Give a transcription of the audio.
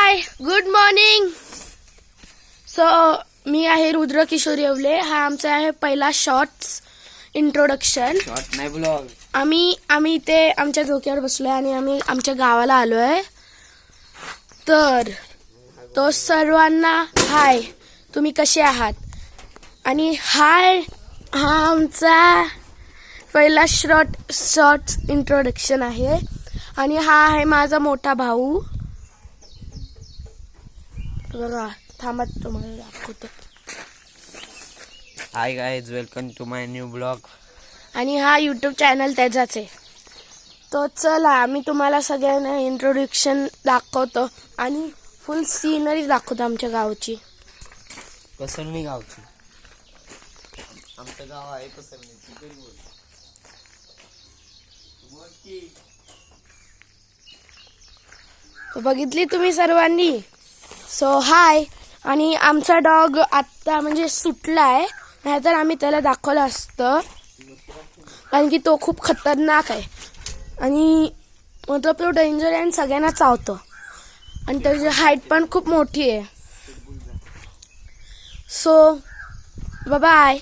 हाय, good morning. So मी आहे रुद्र किशोर येवले. हा आमचा आहे पहिला शॉर्ट्स इंट्रोडक्शन. शॉर्ट नाही ब्लॉग. आम्ही इथे आमच्या झोक्यावर बसलोय आणि आम्ही आमच्या गावाला आलोय. तर तो सर्वांना हाय, तुम्ही कसे आहात? आणि हाय, हा आमचा पहिला शॉर्ट्स इंट्रोडक्शन आहे. आणि हा आहे माझा मोठा भाऊ. बघा, थांबा तुम्हाला दाखवतो. Hi guys, welcome to my new blog. आणि हा यूट्यूब चॅनल त्याचाच आहे. तो चला मी तुम्हाला सगळ्यांना इंट्रोडक्शन दाखवतो आणि फुल सीनरी दाखवतो आमच्या गावची. कसरणी गावची. आमचं गाव आहे कसरणी. बघितली तुम्ही सर्वांनी. सो हाय. आणि आमचा डॉग आत्ता म्हणजे सुटलाय, नाहीतर आम्ही त्याला दाखवलं असतं, कारण की तो खूप खतरनाक आहे आणि मतलब तो डेंजर आहे आणि सगळ्यांना चावतो आणि त्याची हाईट पण खूप मोठी आहे. So bye.